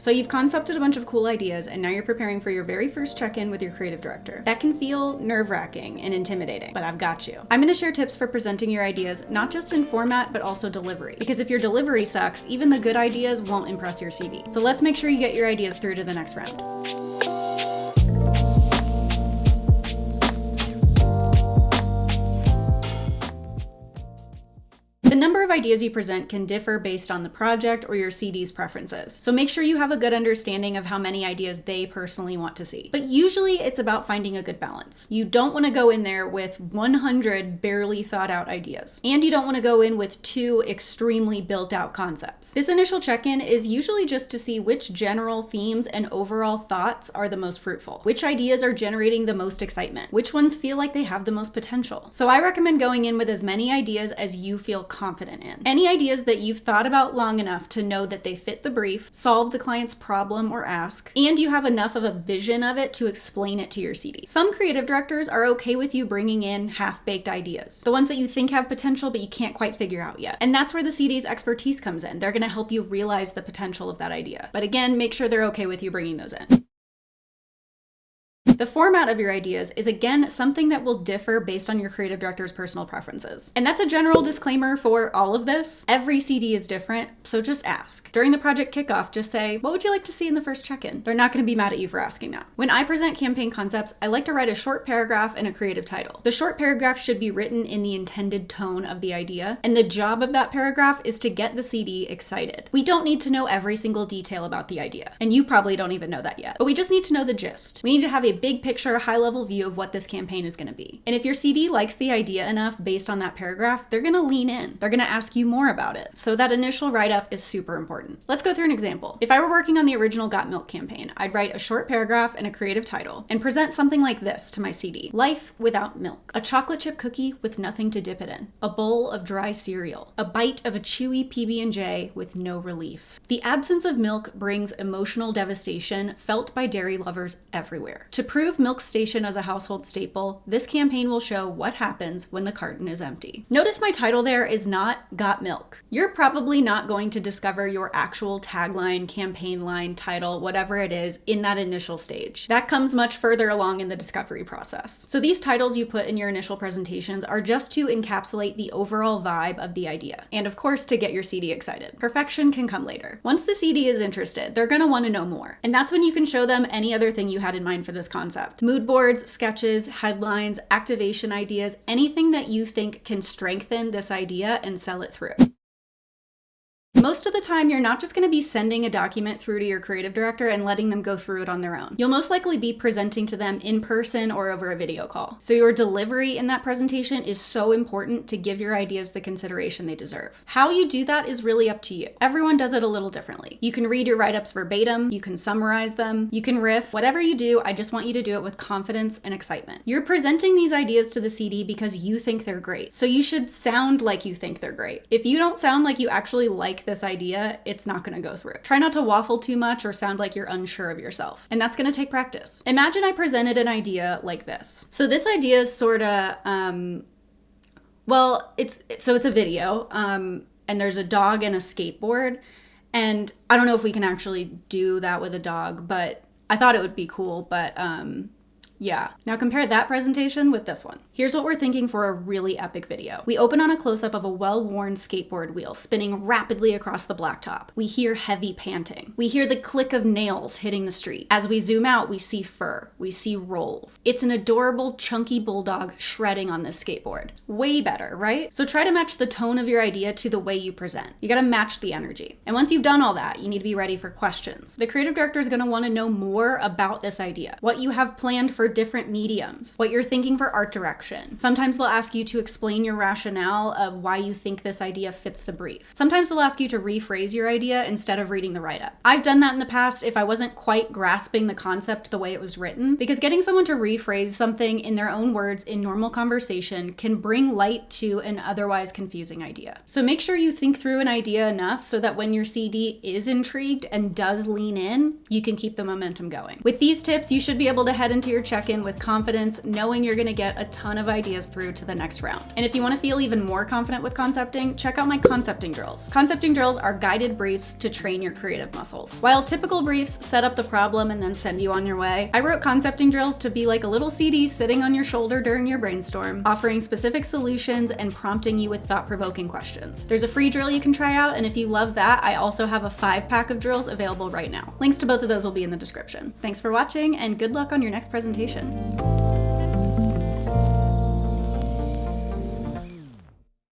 So you've concepted a bunch of cool ideas and now you're preparing for your very first check-in with your creative director. That can feel nerve-wracking and intimidating, but I've got you. I'm gonna share tips for presenting your ideas, not just in format, but also delivery. Because if your delivery sucks, even the good ideas won't impress your CD. So let's make sure you get your ideas through to the next round. The number of ideas you present can differ based on the project or your CD's preferences. So make sure you have a good understanding of how many ideas they personally want to see. But usually it's about finding a good balance. You don't want to go in there with 100 barely thought out ideas. And you don't want to go in with 2 extremely built out concepts. This initial check-in is usually just to see which general themes and overall thoughts are the most fruitful. Which ideas are generating the most excitement? Which ones feel like they have the most potential? So I recommend going in with as many ideas as you feel confident in. Any ideas that you've thought about long enough to know that they fit the brief, solve the client's problem or ask, and you have enough of a vision of it to explain it to your CD. Some creative directors are okay with you bringing in half-baked ideas, the ones that you think have potential but you can't quite figure out yet. And that's where the CD's expertise comes in. They're going to help you realize the potential of that idea. But again, make sure they're okay with you bringing those in. The format of your ideas is again something that will differ based on your creative director's personal preferences. And that's a general disclaimer for all of this. Every CD is different, so just ask. During the project kickoff, just say, what would you like to see in the first check-in? They're not going to be mad at you for asking that. When I present campaign concepts, I like to write a short paragraph and a creative title. The short paragraph should be written in the intended tone of the idea, and the job of that paragraph is to get the CD excited. We don't need to know every single detail about the idea, and you probably don't even know that yet, but we just need to know the gist. We need to have a big picture, high-level view of what this campaign is going to be. And if your CD likes the idea enough based on that paragraph, they're going to lean in. They're going to ask you more about it. So that initial write-up is super important. Let's go through an example. If I were working on the original Got Milk campaign, I'd write a short paragraph and a creative title and present something like this to my CD. Life without milk. A chocolate chip cookie with nothing to dip it in. A bowl of dry cereal. A bite of a chewy PB&J with no relief. The absence of milk brings emotional devastation felt by dairy lovers everywhere. To prove milk station as a household staple, this campaign will show what happens when the carton is empty. Notice my title there is not Got Milk. You're probably not going to discover your actual tagline, campaign line, title, whatever it is in that initial stage. That comes much further along in the discovery process. So these titles you put in your initial presentations are just to encapsulate the overall vibe of the idea. And of course, to get your CD excited. Perfection can come later. Once the CD is interested, they're going to want to know more. And that's when you can show them any other thing you had in mind for this concept. Mood boards, sketches, headlines, activation ideas, anything that you think can strengthen this idea and sell it through. Most of the time, you're not just going to be sending a document through to your creative director and letting them go through it on their own. You'll most likely be presenting to them in person or over a video call. So your delivery in that presentation is so important to give your ideas the consideration they deserve. How you do that is really up to you. Everyone does it a little differently. You can read your write-ups verbatim, you can summarize them, you can riff. Whatever you do, I just want you to do it with confidence and excitement. You're presenting these ideas to the CD because you think they're great. So you should sound like you think they're great. If you don't sound like you actually like this idea, it's not going to go through. Try not to waffle too much or sound like you're unsure of yourself. And that's going to take practice. Imagine I presented an idea like this. So this idea is sort of, it's a video, and there's a dog and a skateboard. And I don't know if we can actually do that with a dog, but I thought it would be cool, but yeah. Now compare that presentation with this one. Here's what we're thinking for a really epic video. We open on a close-up of a well-worn skateboard wheel spinning rapidly across the blacktop. We hear heavy panting. We hear the click of nails hitting the street. As we zoom out, we see fur. We see rolls. It's an adorable, chunky bulldog shredding on this skateboard. Way better, right? So try to match the tone of your idea to the way you present. You gotta match the energy. And once you've done all that, you need to be ready for questions. The creative director is gonna wanna know more about this idea, what you have planned for different mediums, what you're thinking for art direction. Sometimes they'll ask you to explain your rationale of why you think this idea fits the brief. Sometimes they'll ask you to rephrase your idea instead of reading the write-up. I've done that in the past if I wasn't quite grasping the concept the way it was written, because getting someone to rephrase something in their own words in normal conversation can bring light to an otherwise confusing idea. So make sure you think through an idea enough so that when your CD is intrigued and does lean in, you can keep the momentum going. With these tips, you should be able to head into your check-in with confidence, knowing you're gonna get a ton of ideas through to the next round. And if you wanna feel even more confident with concepting, check out my concepting drills. Concepting drills are guided briefs to train your creative muscles. While typical briefs set up the problem and then send you on your way, I wrote concepting drills to be like a little CD sitting on your shoulder during your brainstorm, offering specific solutions and prompting you with thought-provoking questions. There's a free drill you can try out, and if you love that, I also have a 5-pack of drills available right now. Links to both of those will be in the description. Thanks for watching, and good luck on your next presentation.